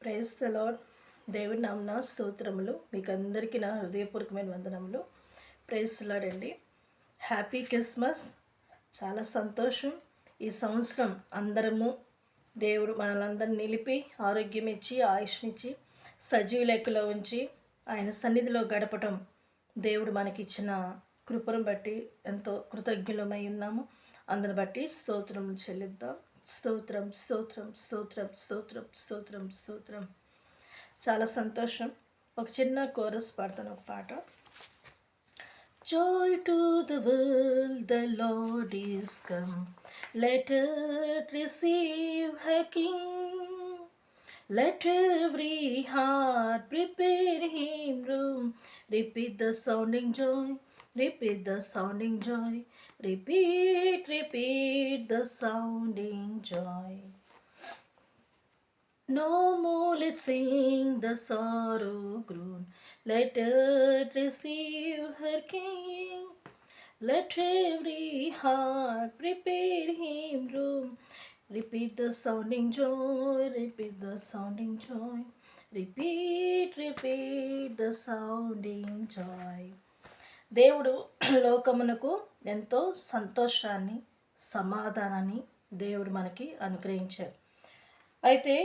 Praise the lord. దేవుడి నామమున స్తోత్రములు. మీకు అందరికీ నా హృదయపూర్వకమైన వందనములు. ప్రైజ్ ద లార్డ్ అండి. Happy Christmas. చాలా సంతోషం. ఈ సంవత్సరం అందరము దేవుడు మనలందరిని నిలిపి ఆరోగ్యం ఇచ్చి ఆయుష్నిచ్చి సజీవ లెక్కలో ఉంచి ఆయన సన్నిధిలో గడపటం దేవుడు మనకిచ్చిన కృపను బట్టి ఎంతో కృతజ్ఞులమై ఉన్నాము. అందుని బట్టి స్తోత్రం చెల్లిద్దాం. స్తోత్రం స్తోత్రం స్తోత్రం స్తోత్రం స్తోత్రం స్తోత్రం. చాలా సంతోషం. ఒక చిన్న కోరస్ పాడతాను, ఒక పాట. Joy to the world, the Lord is come. Let earth receive her King. Let every heart prepare him room. Repeat the sounding joy. Repeat the sounding joy. Repeat, repeat the sounding joy. No more let's sing the sorrow groan. Let earth receive her King. Let every heart prepare him room. Repeat the sounding joy. Repeat the sounding joy. Repeat, repeat the sounding joy. దేవుడు లోకమునకు ఎంతో సంతోషాన్ని సమాధానాన్ని దేవుడు మనకి అనుగ్రహించారు. అయితే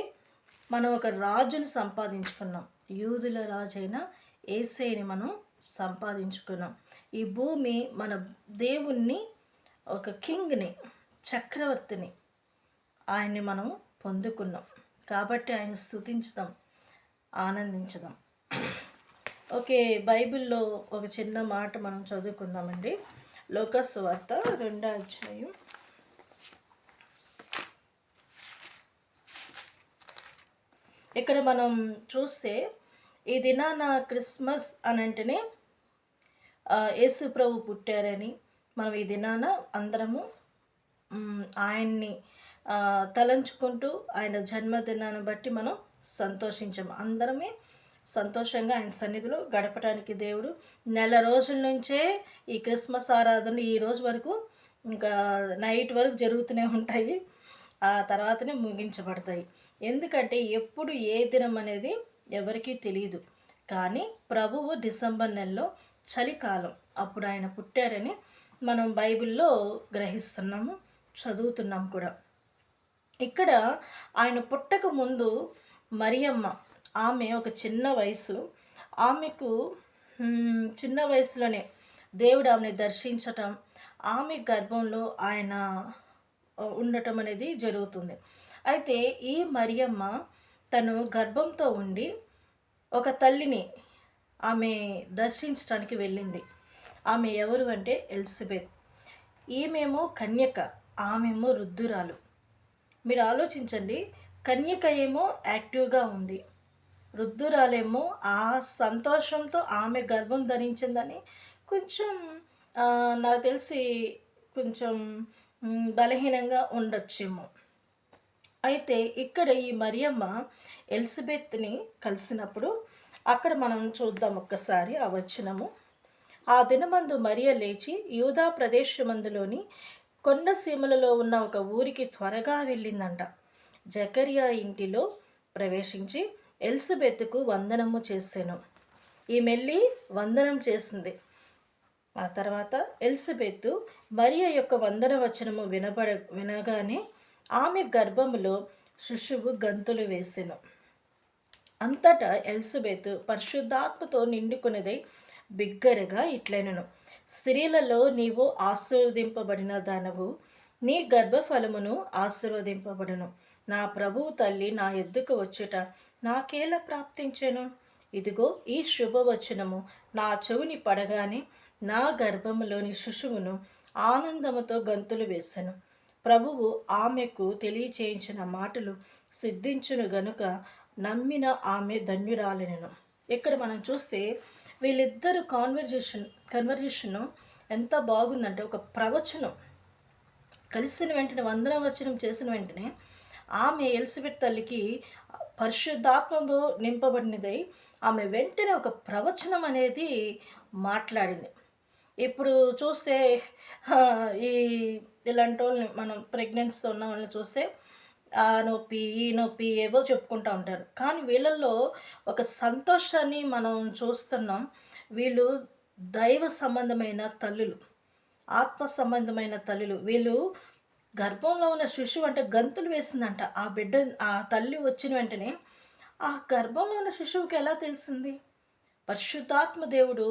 మనం ఒక రాజుని సంపాదించుకున్నాం. యూదుల రాజైన యేసయ్యని మనం సంపాదించుకున్నాం. ఈ భూమి మన దేవుణ్ణి, ఒక కింగ్ని, చక్రవర్తిని, ఆయన్ని మనం పొందుకున్నాం. కాబట్టి ఆయన స్తుతించుదాం, ఆనందించుదాం. ఓకే, బైబిల్లో ఒక చిన్న మాట మనం చదువుకుందామండి. లోకా సువార్త 2వ అధ్యాయం. ఇక్కడ మనం చూస్తే ఈ దినాన క్రిస్మస్ అని అంటేనే యేసు ప్రభు పుట్టారని మనం ఈ దినాన అందరము ఆయన్ని తలంచుకుంటూ ఆయన జన్మదినాన్ని బట్టి మనం సంతోషించాము. అందరమే సంతోషంగా ఆయన సన్నిధిలో గడపడానికి దేవుడు నెల రోజుల నుంచే ఈ క్రిస్మస్ ఆరాధన ఈ రోజు వరకు ఇంకా నైట్ వరకు జరుగుతూనే ఉంటాయి. ఆ తర్వాతనే ముగించబడతాయి. ఎందుకంటే ఎప్పుడు ఏ దినం అనేది ఎవరికీ తెలియదు. కానీ ప్రభువు డిసెంబర్ నెలలో చలికాలం అప్పుడు ఆయన పుట్టారని మనం బైబిల్లో గ్రహిస్తున్నాము, చదువుతున్నాం కూడా. ఇక్కడ ఆయన పుట్టక ముందు మరియమ్మ, ఆమె ఒక చిన్న వయసు, ఆమెకు చిన్న వయసులోనే దేవుడు ఆమెను దర్శించటం, ఆమె గర్భంలో ఆయన ఉండటం అనేది జరుగుతుంది. అయితే ఈ మరియమ్మ తను గర్భంతో ఉండి ఒక తల్లిని ఆమె దర్శించడానికి వెళ్ళింది. ఆమె ఎవరు అంటే ఎలిజబెత్. ఈమెమో కన్యక, ఆమెమో వృద్ధురాలు. మీరు ఆలోచించండి, కన్యక ఏమో యాక్టివ్గా ఉంది, వృద్ధురాలేమో ఆ సంతోషంతో ఆమె గర్భం ధరించిందని కొంచెం నాకు తెలిసి కొంచెం బలహీనంగా ఉండొచ్చేమో. అయితే ఇక్కడ ఈ మరియమ్మ ఎలిజబెత్ని కలిసినప్పుడు అక్కడ మనం చూద్దాం ఒక్కసారి ఆ వచనము. ఆ దినమందు మరియ లేచి యూదా ప్రదేశమందులోని కొండ సీమలలో ఉన్న ఒక ఊరికి త్వరగా వెళ్ళిందంట. జకరియా ఇంటిలో ప్రవేశించి ఎలిజబెత్కు వందనము చేసాను. ఈమెల్లి వందనం చేసింది. ఆ తర్వాత ఎలిజబెత్ మరియ యొక్క వందన వచనము వినగానే ఆమె గర్భములో శిశువు గంతులు వేసెను. అంతటా ఎలిజబెత్ పరిశుద్ధాత్మతో నిండుకున్నదై బిగ్గరగా ఇట్లనెను, స్త్రీలలో నీవు ఆశీర్వదింపబడిన దానవు, నీ గర్భఫలమును ఆశీర్వదింపబడును. నా ప్రభువు తల్లి నా ఎద్దుకు వచ్చుట నాకేలా ప్రాప్తించెను? ఇదిగో ఈ శుభవచనము నా చెవిని పడగానే నా గర్భములోని శిశువును ఆనందముతో గంతులు వేసెను. ప్రభువు ఆమెకు తెలియచేయించిన మాటలు సిద్ధించును గనుక నమ్మిన ఆమె ధన్యురాలెను. ఇక్కడ మనం చూస్తే వీళ్ళిద్దరు కన్వర్జేషను ఎంత బాగుందంటే, ఒక ప్రవచనం కలిసిన వెంటనే వందన వచనం చేసిన వెంటనే ఆమె ఎలిజబెత్ తల్లికి పరిశుద్ధాత్మతో నింపబడినదై ఆమె వెంటనే ఒక ప్రవచనం అనేది మాట్లాడింది. ఇప్పుడు చూస్తే ఈ ఇలాంటి వాళ్ళని మనం ప్రెగ్నెన్సీతో ఉన్న వాళ్ళని చూస్తే ఆ నొప్పి, ఈ నొప్పి ఏవో చెప్పుకుంటా ఉంటారు. కానీ వీళ్ళల్లో ఒక సంతోషాన్ని మనం చూస్తున్నాం. వీళ్ళు దైవ సంబంధమైన తల్లులు. ఆత్మ సంబంధమైన తల్లులు. వీళ్ళు గర్భంలో ఉన్న శిశువు అంటే గంతులు వేసిందంట. ఆ బిడ్డ ఆ తల్లి వచ్చిన వెంటనే ఆ గర్భంలో ఉన్న శిశువుకి ఎలా తెలిసింది? పరిశుద్ధాత్మ దేవుడు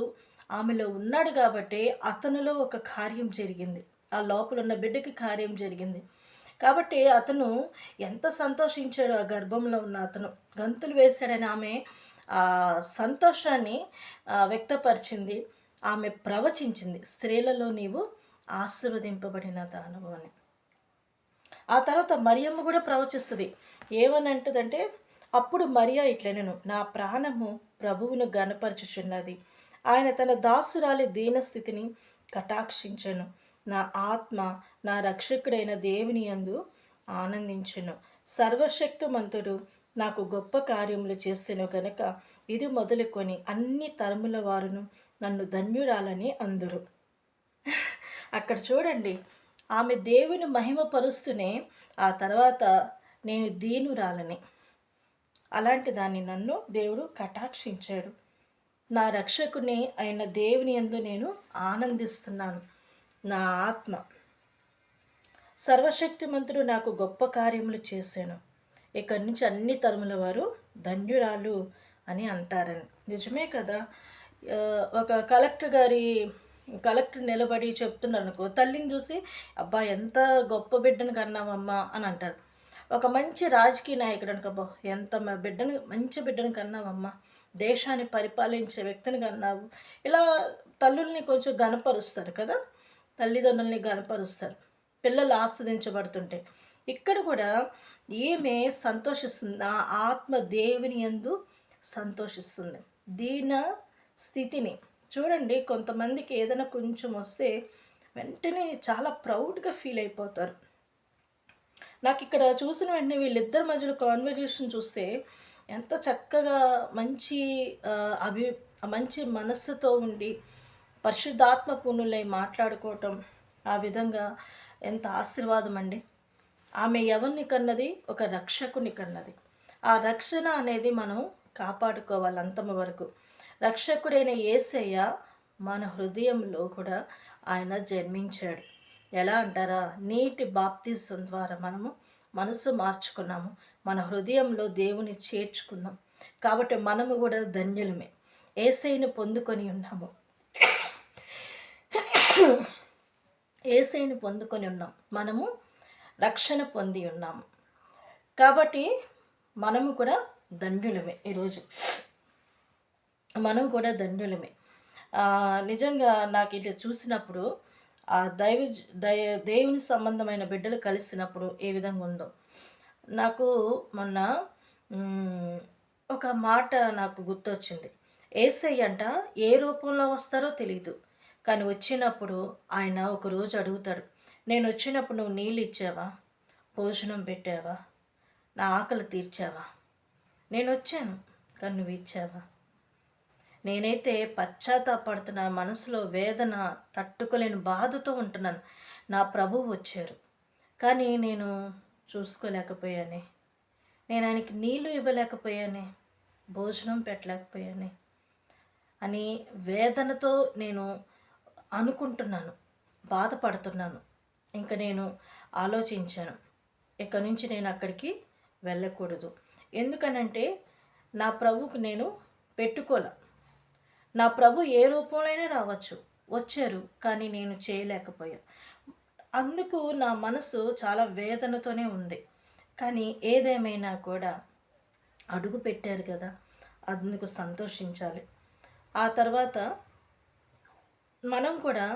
ఆమెలో ఉన్నాడు కాబట్టి అతనిలో ఒక కార్యం జరిగింది. ఆ లోపల ఉన్న బిడ్డకి కార్యం జరిగింది. కాబట్టి అతను ఎంత సంతోషించాడో ఆ గర్భంలో ఉన్న అతను. గంతులు వేశాడని ఆమె సంతోషాన్ని వ్యక్తపరిచింది. ఆమె ప్రవచించింది. స్త్రీలలో నీవు ఆశీర్వదింపబడిన దానవు అని. ఆ తర్వాత మరియమ్మ కూడా ప్రవచిస్తుంది. ఏమని అంటుందంటే, అప్పుడు మరియా ఇట్లనెను, నా ప్రాణము ప్రభువును గనపరచుచున్నది. ఆయన తన దాసురాలి దీనస్థితిని కటాక్షించెను. నా ఆత్మ నా రక్షకుడైన దేవుని యందు ఆనందించును. సర్వశక్తిమంతుడు నాకు గొప్ప కార్యములు చేసెను గనక ఇది మొదలుకొని అన్ని తరముల వారును నన్ను ధన్యురాలని అందురు. అక్కడ చూడండి, ఆమె దేవుని మహిమపరుస్తూనే ఆ తర్వాత నేను దీనురాలని, అలాంటి దాన్ని నన్ను దేవుడు కటాక్షించాడు. నా రక్షకుని అయిన దేవుని యందు నేను ఆనందిస్తున్నాను. నా ఆత్మ సర్వశక్తిమంతుడు నాకు గొప్ప కార్యములు చేశాను. ఇక్కడి నుంచి అన్ని తరముల వారు ధన్యురాలు అని అంటారని. నిజమే కదా. ఒక కలెక్టర్ నిలబడి చెప్తున్నారు అనుకో, తల్లిని చూసి అబ్బా ఎంత గొప్ప బిడ్డను కన్నావమ్మా అని అంటారు. ఒక మంచి రాజకీయ నాయకుడు అనుకోబో, ఎంత మంచి బిడ్డను కన్నావమ్మా, దేశాన్ని పరిపాలించే వ్యక్తిని కన్నావు. ఇలా తల్లుల్ని కొంచెం గనపరుస్తారు కదా, తల్లిదండ్రుల్ని గనపరుస్తారు పిల్లలు ఆస్వాదించబడుతుంటే. ఇక్కడ కూడా ఈమె సంతోషిస్తుంది. నా ఆత్మ దేవుని యందు సంతోషిస్తుంది. దీన స్థితిని చూడండి. కొంతమందికి ఏదైనా కొంచెం వస్తే వెంటనే చాలా ప్రౌడ్గా ఫీల్ అయిపోతారు. నాకు ఇక్కడ చూసిన వెంటనే వీళ్ళిద్దరి మధ్యలో కాన్వర్జేషన్ చూస్తే ఎంత చక్కగా మంచి మనస్సుతో ఉండి పరిశుద్ధాత్మ పూర్ణులై మాట్లాడుకోవటం, ఆ విధంగా ఎంత ఆశీర్వాదం అండి. ఆమె ఎవరిని కన్నది? ఒక రక్షకుని కన్నది. ఆ రక్షణ అనేది మనం కాపాడుకోవాలి అంతమ వరకు. రక్షకుడైన యేసయ్య మన హృదయంలో కూడా ఆయన జన్మించాడు. ఎలా అంటారా? నీటి బాప్తిజం ద్వారా మనము మనసు మార్చుకున్నాము. మన హృదయంలో దేవుని చేర్చుకున్నాం. కాబట్టి మనము కూడా ధన్యులమే. యేసయ్యను పొందుకొని ఉన్నాము. యేసయ్యను పొందుకొని ఉన్నాం. మనము రక్షణ పొంది ఉన్నాము. కాబట్టి మనము కూడా ధన్యులమే. ఈరోజు మనం కూడా ధన్యులమే. నిజంగా నాకు ఇది చూసినప్పుడు ఆ దేవుని సంబంధమైన బిడ్డలు కలిసినప్పుడు ఏ విధంగా ఉందో నాకు మొన్న ఒక మాట నాకు గుర్తొచ్చింది. యేసయ్య అంట ఏ రూపంలో వస్తారో తెలియదు, కానీ వచ్చినప్పుడు ఆయన ఒకరోజు అడుగుతాడు, నేను వచ్చినప్పుడు నువ్వు నీళ్ళు ఇచ్చావా, భోజనం పెట్టావా, నా ఆకలి తీర్చావా? నేను వచ్చాను కానీ నువ్వు ఇచ్చావా? నేనైతే పశ్చాత్తాపడుతున్న మనసులో వేదన తట్టుకోలేని బాధతో ఉంటున్నాను. నా ప్రభువు వచ్చారు కానీ నేను చూసుకోలేకపోయానే, నేను ఆయనకి నీళ్ళు ఇవ్వలేకపోయానే, భోజనం పెట్టలేకపోయానే అని వేదనతో నేను అనుకుంటున్నాను, బాధపడుతున్నాను. ఇంకా నేను ఆలోచించాను, ఇక నుంచి నేను అక్కడికి వెళ్ళకూడదు. ఎందుకనంటే నా ప్రభువుకు నేను పెట్టుకోలే. నా ప్రభు ఏ రూపంలోనే రావచ్చు, వచ్చారు కానీ నేను చేయలేకపోయా. అందుకు నా మనసు చాలా వేదనతోనే ఉంది. కానీ ఏదేమైనా కూడా అడుగు పెట్టారు కదా, అందుకు సంతోషించాలి. ఆ తర్వాత మనం కూడా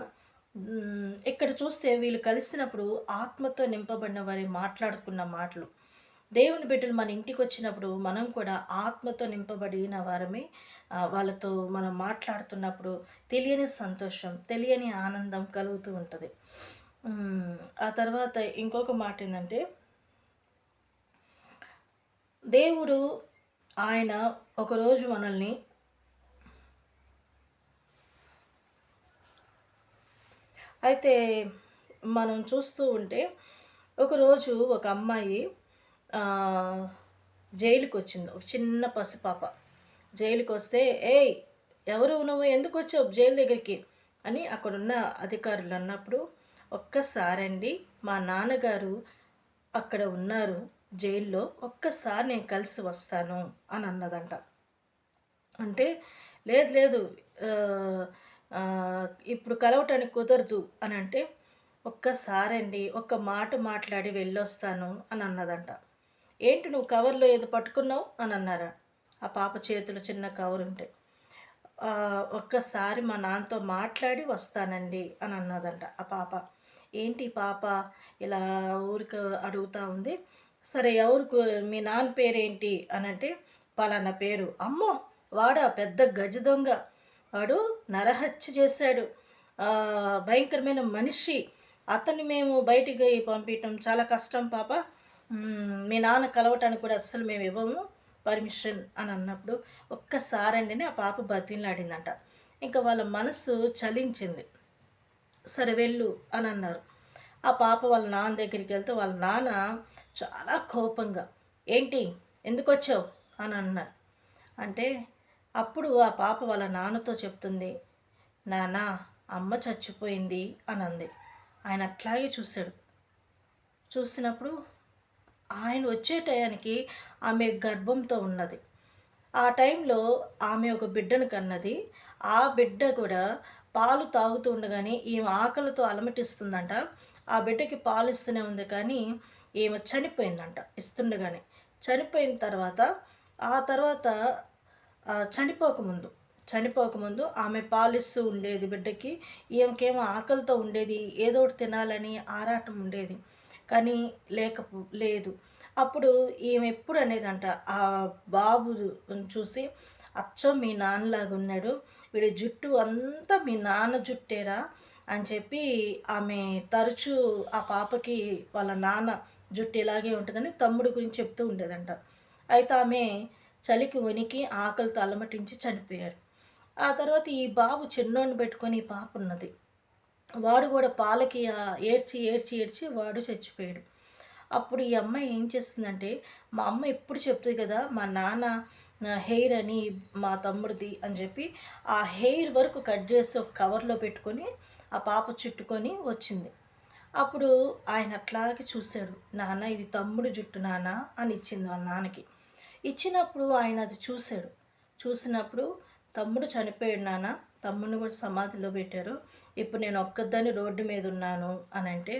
ఇక్కడ చూస్తే వీళ్ళు కలిసినప్పుడు ఆత్మతో నింపబడిన వారి మాట్లాడుకున్న మాటలు, దేవుని బిడ్డలు మన ఇంటికి వచ్చినప్పుడు మనం కూడా ఆత్మతో నింపబడిన వారమే. వాళ్ళతో మనం మాట్లాడుతున్నప్పుడు తెలియని సంతోషం, తెలియని ఆనందం కలుగుతూ ఉంటుంది. ఆ తర్వాత ఇంకొక మాట ఏంటంటే, దేవుడు ఆయన ఒకరోజు మనల్ని అయితే మనం చూస్తూ ఉంటే ఒకరోజు ఒక అమ్మాయి జైలుకి వచ్చింది ఒక చిన్న పసిపాప. జైలుకి వస్తే, "ఏయ్! ఎవరు నువ్వు? ఎందుకు వచ్చావు జైలు దగ్గరికి?" అని అక్కడున్న అధికారులు అన్నప్పుడు, "ఒక్కసారండి మా నాన్నగారు అక్కడ ఉన్నారు జైల్లో. ఒక్కసారి నేను కలిసి వస్తాను" అని అన్నదంట. అంటే, "లేదు లేదు ఆహ్, ఇప్పుడు కలవటానికి కుదరదు" అనంటే, "ఒక్కసారండి ఒక్క మాట మాట్లాడి వెళ్ళొస్తాను" అని అన్నదంట. "ఏంటి నువ్వు కవర్‌లో ఏదో పట్టుకున్నావు?" అని అన్నారా. ఆ పాప చేతిలో చిన్న కవరుంటే. "ఒక్కసారి మా నాన్నతో మాట్లాడి వస్తానండి" అని అన్నదంట ఆ పాప. ఏంటి ఈ పాప ఇలా ఊరికే అడుగుతా ఉంది. "సరే ఎవరికి మీ నాన్న పేరేంటి?" అనంటే, "పలానా పేరు." "అమ్మో! వాడా పెద్ద గజ దొంగ. వాడు నరహత్య చేశాడు. భయంకరమైన మనిషి. అతన్ని మేము బయటికి పంపియటం చాలా కష్టం పాప. మీ నాన్న కలవటానికి కూడా అస్సలు మేము ఇవ్వము పర్మిషన్" అని అన్నప్పుడు, ఒక్కసారండి ఆ పాప బతిమలాడిందంట. ఇంకా వాళ్ళ మనసు చలించింది. "సరే వెళ్ళు" అని అన్నారు. ఆ పాప వాళ్ళ నాన్న దగ్గరికి వెళ్తే వాళ్ళ నాన్న చాలా కోపంగా, "ఏంటి? ఎందుకొచ్చావు?" అని అన్నారు. అంటే అప్పుడు ఆ పాప వాళ్ళ నాన్నతో చెప్తుంది, "నాన్న, అమ్మ చచ్చిపోయింది" అని అంది. ఆయన అట్లాగే చూసాడు. చూసినప్పుడు ఆయన వచ్చే టయానికి ఆమె గర్భంతో ఉన్నది. ఆ టైంలో ఆమె ఒక బిడ్డను కన్నది. ఆ బిడ్డ కూడా పాలు తాగుతూ ఉండగానే ఈమె ఆకలితో అలమటిస్తుందంట. ఆ బిడ్డకి పాలిస్తూనే ఉంది కానీ ఈమె చనిపోయిందంట ఇస్తుండగానే. చనిపోయిన తర్వాత ఆ తర్వాత చనిపోకముందు ఆమె పాలిస్తూ ఉండేది బిడ్డకి. ఈమెకేమో ఆకలితో ఉండేది. ఏదో ఒకటి తినాలని ఆరాటం ఉండేది. కానీ లేదు. అప్పుడు ఈమె ఎప్పుడు అనేదంట ఆ బాబు చూసి, "అచ్చం మీ నాన్నలాగా ఉన్నాడు. వీడి జుట్టు అంతా మీ నాన్న జుట్టేరా" అని చెప్పి ఆమె తరచూ ఆ పాపకి వాళ్ళ నాన్న జుట్టు ఇలాగే ఉంటుందని తమ్ముడు గురించి చెప్తూ ఉండేదంట. అయితే ఆమె చలికి వణికి ఆకలితో అలమటించి చనిపోయారు. ఆ తర్వాత ఈ బాబు చిన్నోడిని పెట్టుకొని ఈ పాప ఉన్నది. వాడు కూడా పాలకి ఏడ్చి వాడు చచ్చిపోయాడు. అప్పుడు ఈ అమ్మాయి ఏం చేస్తుందంటే, మా అమ్మ ఎప్పుడు చెప్తుంది కదా మా నాన్న హెయిర్ అని మా తమ్ముడిది అని చెప్పి ఆ హెయిర్ వరకు కట్ చేసి ఒక కవర్లో పెట్టుకొని ఆ పాప చుట్టుకొని వచ్చింది. అప్పుడు ఆయన అట్లాగే చూశాడు. "నాన్న ఇది తమ్ముడు జుట్టు నాన్న" అని ఇచ్చింది వాళ్ళ నాన్నకి. ఇచ్చినప్పుడు ఆయన అది చూశాడు. చూసినప్పుడు, "తమ్ముడు చనిపోయాడు నాన్న. తమ్ముడిని కూడా సమాధిలో పెట్టారు. ఇప్పుడు నేను ఒక్కదాన్ని రోడ్డు మీద ఉన్నాను" అనంటే,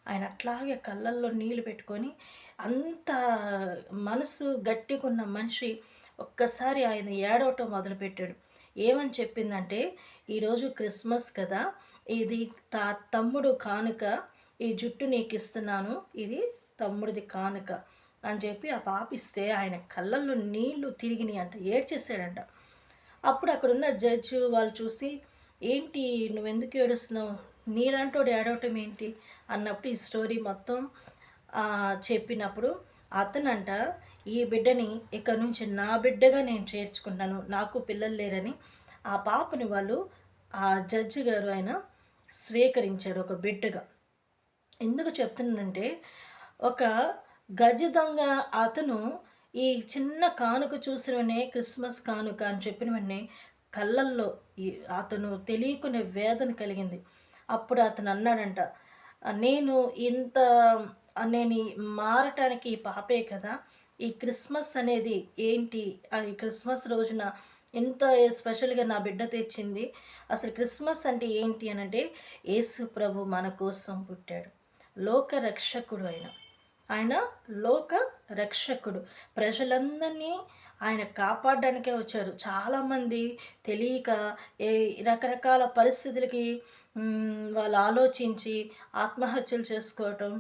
ఆయన అట్లాగే కళ్ళల్లో నీళ్ళు పెట్టుకొని, అంత మనసు గట్టిగున్న మనిషి ఒక్కసారి ఆయన ఏడవటం మొదలుపెట్టాడు. ఏమని చెప్పిందంటే, "ఈరోజు క్రిస్మస్ కదా! ఇది తమ్ముడు కానుక. ఈ జుట్టు నీకిస్తున్నాను. ఇది తమ్ముడిది కానుక" అని చెప్పి ఆ పాప ఇస్తే ఆయన కళ్ళల్లో నీళ్లు తిరిగినాయంట. ఏడ్చేసాడంట. అప్పుడు అక్కడున్న జడ్జి వాళ్ళు చూసి, "ఏంటి నువ్వెందుకు ఏడుస్తున్నావు? నీలాంటోడు ఏడవటం ఏంటి?" అన్నప్పుడు ఈ స్టోరీ మొత్తం చెప్పినప్పుడు అతనంట, "ఈ బిడ్డని ఇక నుంచి నా బిడ్డగా నేను చేర్చుకుంటాను. నాకు పిల్లలు లేరని" ఆ పాపని వాళ్ళు ఆ జడ్జి గారు ఆయన స్వీకరించాడు ఒక బిడ్డగా. ఎందుకు చెప్తున్నానంటే, ఒక గజ దొంగ అతను ఈ చిన్న కానుక చూసిన వెంటనే క్రిస్మస్ కానుక అని చెప్పిన వెంటనే కళ్ళల్లో ఈ అతను తెలియకునే వేదన కలిగింది. అప్పుడు అతను అన్నాడంట, నేను ఇంత నేను మారటానికి ఈ పాపే కదా! ఈ క్రిస్మస్ అనేది ఏంటి? ఈ క్రిస్మస్ రోజున ఇంత స్పెషల్‌గా నా బిడ్డ తెచ్చింది. అసలు క్రిస్మస్ అంటే ఏంటి అనంటే, యేసు ప్రభు మన కోసం పుట్టాడు. లోక రక్షకుడు ఆయన. ఆయన లోక రక్షకుడు. ప్రజలందరినీ ఆయన కాపాడడానికే వచ్చారు. చాలామంది తెలియక ఏ రకరకాల పరిస్థితులకి వాళ్ళు ఆలోచించి ఆత్మహత్యలు చేసుకోవటం,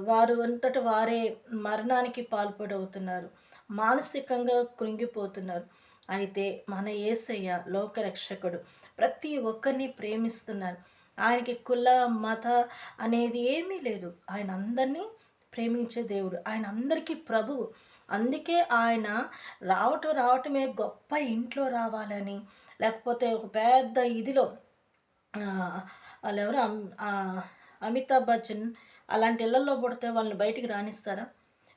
వారు అంతట వారే మరణానికి పాల్పడవుతున్నారు. మానసికంగా కృంగిపోతున్నారు. అయితే మన యేసయ్య లోకరక్షకుడు. ప్రతి ఒక్కరిని ప్రేమిస్తున్నారు. ఆయనకి కుల, మత అనేది ఏమీ లేదు. ఆయన అందరినీ ప్రేమించే దేవుడు. ఆయన అందరికీ ప్రభువు. అందుకే ఆయన రావటమే గొప్ప ఇంట్లో రావాలని, లేకపోతే ఒక పెద్ద ఇదిలో వాళ్ళెవరు అమితాబ్ బచ్చన్ అలాంటి ఇళ్లల్లో పుడితే వాళ్ళని బయటికి రానిస్తారా?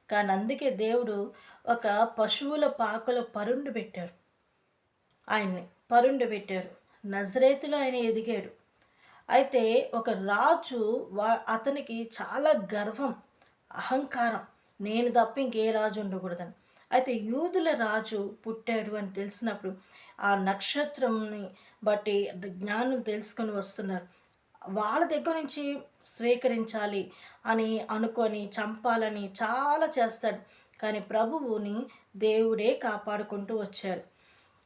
కానీ అందుకే దేవుడు ఒక పశువుల పాకలో పరుండు పెట్టారు. ఆయన్ని పరుండు పెట్టారు. నజరేతులో ఆయన ఎదిగాడు. అయితే ఒక రాజు అతనికి చాలా గర్వం, అహంకారం. నేను తప్ప ఇంకే రాజు ఉండకూడదని. అయితే యూదుల రాజు పుట్టాడు అని తెలిసినప్పుడు ఆ నక్షత్రంని బట్టి జ్ఞానులు తెలుసుకొని వస్తున్నారు. వాళ్ళ దగ్గర నుంచి స్వీకరించాలి అని అనుకొని చంపాలని చాలా చేస్తాడు. కానీ ప్రభువుని దేవుడే కాపాడుకుంటూ వచ్చారు.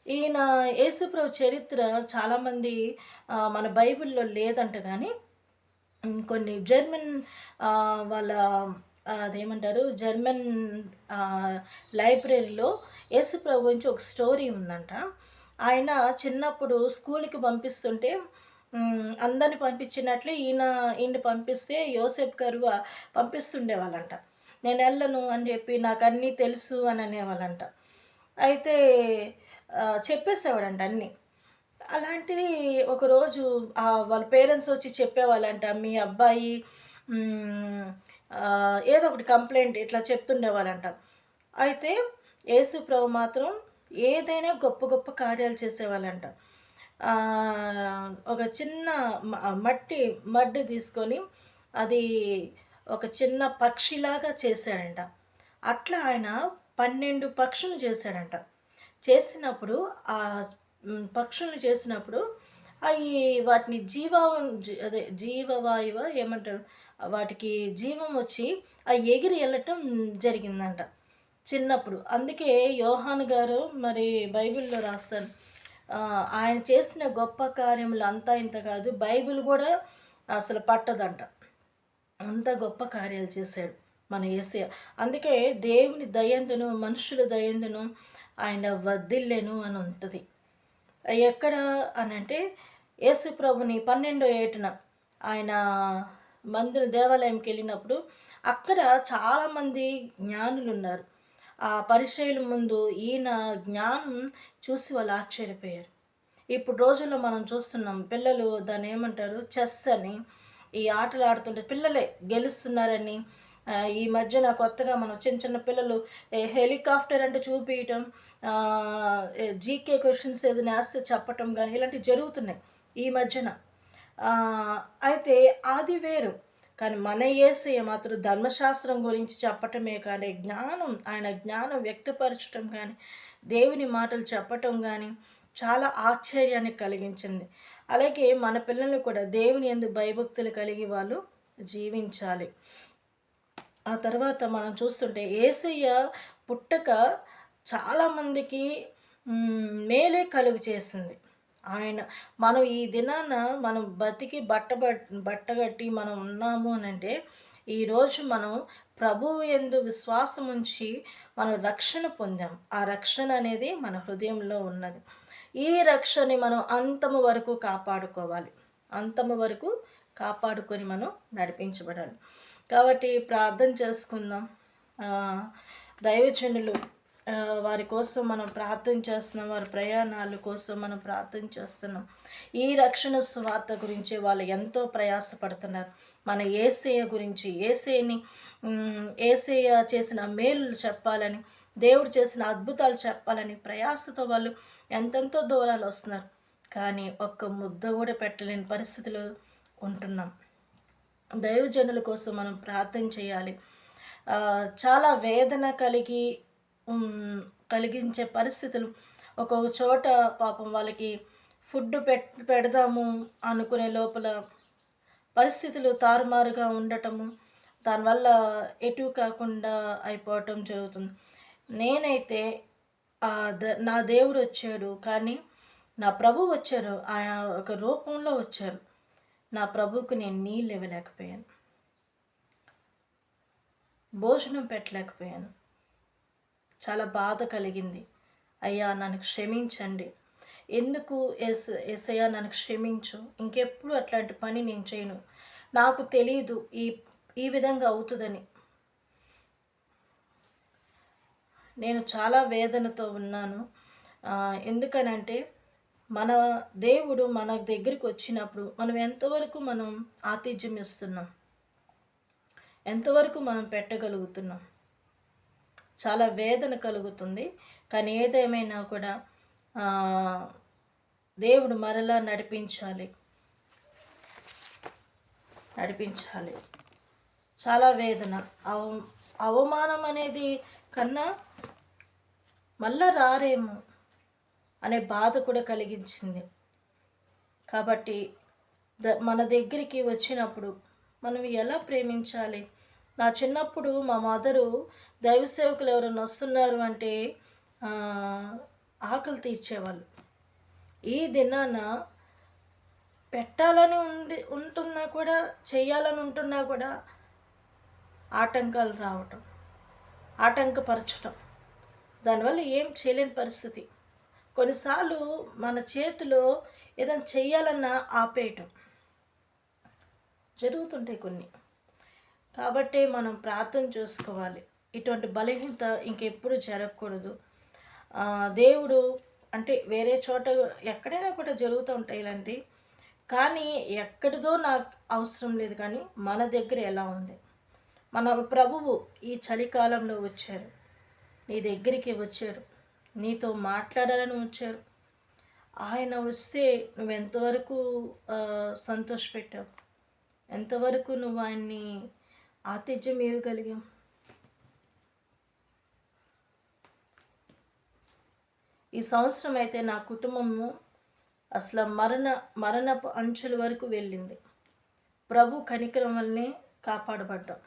ఈయన యేసుప్రభు చరిత్ర చాలామంది మన బైబిల్లో లేదంట, కానీ కొన్ని జర్మన్ వాళ్ళ అదేమంటారు జర్మన్ లైబ్రరీలో యేసుప్రభు గురించి ఒక స్టోరీ ఉందంట. ఆయన చిన్నప్పుడు స్కూల్కి పంపిస్తుంటే అందరిని పంపించినట్లే ఈయన్ని పంపిస్తే యోసేపు గారు పంపిస్తుండేవాళ్ళంట. నేను వెళ్ళను అని చెప్పి నాకు అన్నీ తెలుసు అని అనేవాళ్ళంట. అయితే చెప్పేసేవాడంట అన్నీ. అలాంటిది ఒకరోజు వాళ్ళ పేరెంట్స్ వచ్చి చెప్పేవాళ్ళంట, మీ అబ్బాయి ఏదో ఒకటి కంప్లైంట్ ఇట్లా చెప్తుండేవాళ్ళంట. అయితే యేసు ప్రభు మాత్రం ఏదైనా గొప్ప గొప్ప కార్యాలు చేసేవాళ్ళంట. ఒక చిన్న మడ్డు తీసుకొని అది ఒక చిన్న పక్షిలాగా చేశాడంట. అట్లా ఆయన 12 పక్షులు చేశాడంట. చేసినప్పుడు ఆ పక్షులను చేసినప్పుడు అవి వాటిని జీవవాయువ ఏమంటారు, వాటికి జీవం వచ్చి ఆ ఎగిరి వెళ్ళటం జరిగిందంట చిన్నప్పుడు. అందుకే యోహాను గారు మరి బైబిల్లో రాస్తారు, ఆయన చేసిన గొప్ప కార్యములు అంతా ఇంత కాదు, బైబిల్ కూడా అసలు పట్టదంట, అంత గొప్ప కార్యాలు చేశాడు మన యేసయ్య. అందుకే దేవుని దయందును మనుషుల దయందును ఆయన వర్ధిల్లెను అని ఉంటుంది. ఎక్కడ అని అంటే యేసు ప్రభుని 12వ ఏటన ఆయన దేవాలయంకి వెళ్ళినప్పుడు అక్కడ చాలామంది జ్ఞానులు ఉన్నారు. ఆ పరిచయుల ముందు ఈయన జ్ఞానం చూసి వాళ్ళు ఆశ్చర్యపోయారు. ఇప్పుడు రోజుల్లో మనం చూస్తున్నాం, పిల్లలు దాన్ని ఏమంటారు చెస్ అని ఈ ఆటలు ఆడుతుంటే పిల్లలే గెలుస్తున్నారని. ఈ మధ్యన కొత్తగా మనం చిన్న చిన్న పిల్లలు హెలికాప్టర్ అంటే చూపించటం, జీకే క్వశ్చన్స్ ఏదైనా వేస్తే చెప్పటం కానీ ఇలాంటివి జరుగుతున్నాయి ఈ మధ్యన. అయితే అది వేరు. కానీ మన యేసయ్య మాత్రం ధర్మశాస్త్రం గురించి చెప్పటమే కానీ ఆయన జ్ఞానం వ్యక్తపరచటం కానీ దేవుని మాటలు చెప్పటం కానీ చాలా ఆశ్చర్యాన్ని కలిగించింది. అలాగే మన పిల్లలు కూడా దేవుని యందు భయభక్తులు కలిగి వాళ్ళు జీవించాలి. ఆ తర్వాత మనం చూస్తుంటే యేసయ్య పుట్టక చాలామందికి మేలే కలుగు చేసింది. మనం ఈ దినాన మనం బతికి బట్టగట్టి మనం ఉన్నాము అని అంటే ఈరోజు మనం ప్రభువు యందు విశ్వాసం ఉంచి మనం రక్షణ పొందాం. ఆ రక్షణ అనేది మన హృదయంలో ఉన్నది. ఈ రక్షణని మనం అంతము వరకు కాపాడుకోవాలి. అంతము వరకు కాపాడుకొని మనం నడిపించబడాలి. కాబట్టి ప్రార్థన చేసుకుందాం. దైవజనులు వారి కోసం మనం ప్రార్థన చేస్తున్నాం, వారి ప్రయాణాల కోసం మనం ప్రార్థన చేస్తున్నాం. ఈ రక్షణ సువార్త గురించి వాళ్ళు ఎంతో ప్రయాసపడుతున్నారు. మన యేసయ్య గురించి, యేసయ్య చేసిన మేలులు చెప్పాలని, దేవుడు చేసిన అద్భుతాలు చెప్పాలని ప్రయాసతో వాళ్ళు ఎంతెంతో దూరాలు వస్తున్నారు. కానీ ఒక్క ముద్ద కూడా పెట్టలేని పరిస్థితిలో ఉంటున్నాం. దైవజనుల కోసం మనం ప్రార్థన చేయాలి. చాలా వేదన కలిగించే పరిస్థితులు. ఒక్కొక్క చోట పాపం వాళ్ళకి ఫుడ్ పెడదాము అనుకునే లోపల పరిస్థితులు తారుమారుగా ఉండటము, దానివల్ల ఎటు కాకుండా అయిపోవటం జరుగుతుంది. నేనైతే నా దేవుడు వచ్చాడు, కానీ నా ప్రభు వచ్చారు, ఆయన ఒక రూపంలో వచ్చారు. నా ప్రభువుకు నేను నీళ్ళు ఇవ్వలేకపోయాను, భోజనం పెట్టలేకపోయాను. చాలా బాధ కలిగింది. అయ్యా నన్ను క్షమించండి, ఎందుకు యేసయ్యా నన్ను క్షమించు, ఇంకెప్పుడు అట్లాంటి పని నేను చేయను, నాకు తెలియదు ఈ విధంగా అవుతుందని. నేను చాలా వేదనతో ఉన్నాను. ఎందుకనంటే మన దేవుడు మన దగ్గరికి వచ్చినప్పుడు మనం ఎంతవరకు మనం ఆతిథ్యం ఇస్తున్నాం, ఎంతవరకు మనం పెట్టగలుగుతున్నాం. చాలా వేదన కలుగుతుంది. కానీ ఏదేమైనా కూడా దేవుడు మరలా నడిపించాలి. చాలా వేదన, అవమానం అనేది కన్నా మళ్ళా రారేమో అనే బాధ కూడా కలిగించింది. కాబట్టి మన దగ్గరికి వచ్చినప్పుడు మనం ఎలా ప్రేమించాలి? నా చిన్నప్పుడు మా మదరు దైవ సేవకులు ఎవరైనా వస్తున్నారు అంటే ఆకలి తీర్చేవాళ్ళు. ఈ దినాన పెట్టాలని ఉంటున్నా కూడా, చేయాలని ఉంటున్నా కూడా ఆటంకాలు రావటం, ఆటంకపరచటం, దానివల్ల ఏం చేయలేని పరిస్థితి. కొన్నిసార్లు మన చేతిలో ఏదైనా చెయ్యాలన్నా ఆపేయటం జరుగుతుంటాయి కొన్ని. కాబట్టి మనం ప్రార్థన చేసుకోవాలి. ఇటువంటి బలహీనత ఇంకెప్పుడు జరగకూడదు. దేవుడు అంటే వేరే చోట ఎక్కడైనా కూడా జరుగుతూ ఉంటాయి ఇలాంటివి, కానీ ఎక్కడిదో నాకు అవసరం లేదు. కానీ మన దగ్గర ఎలా ఉంది? మన ప్రభువు ఈ చలికాలంలో వచ్చారు, నీ దగ్గరికి వచ్చారు, నీతో మాట్లాడాలని వచ్చారు. ఆయన వస్తే నువ్వెంతవరకు సంతోషపెట్టావు? ఎంతవరకు నువ్వు ఆయన్ని ఆతిథ్యం ఇవ్వగలిగావు? ఈ సంవత్సరం అయితే నా కుటుంబము అసలు మరణపు అంచుల వరకు వెళ్ళింది. ప్రభు కనికరం వల్లనే కాపాడబడ్డాం.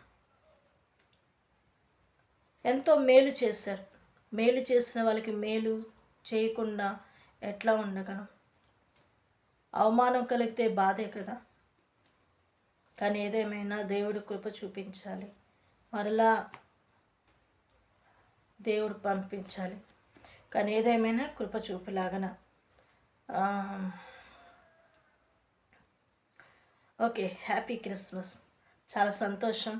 ఎంతో మేలు చేశారు. మేలు చేసిన వాళ్ళకి మేలు చేయకుండా ఎట్లా ఉండగలం? అవమానం కలిగితే బాధే కదా. కానీ ఏదేమైనా దేవుడు కృప చూపించాలి, మరలా దేవుడు పంపించాలి. కానీ ఏదేమైనా కృప చూపులాగన. Okay, happy Christmas. చాలా సంతోషం.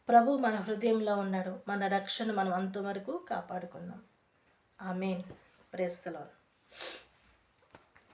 ప్రభు మన హృదయంలో ఉన్నాడు. మన రక్షణ మనం అంతవరకు కాపాడుకుందాం. ఆమేన్. Praise the lord.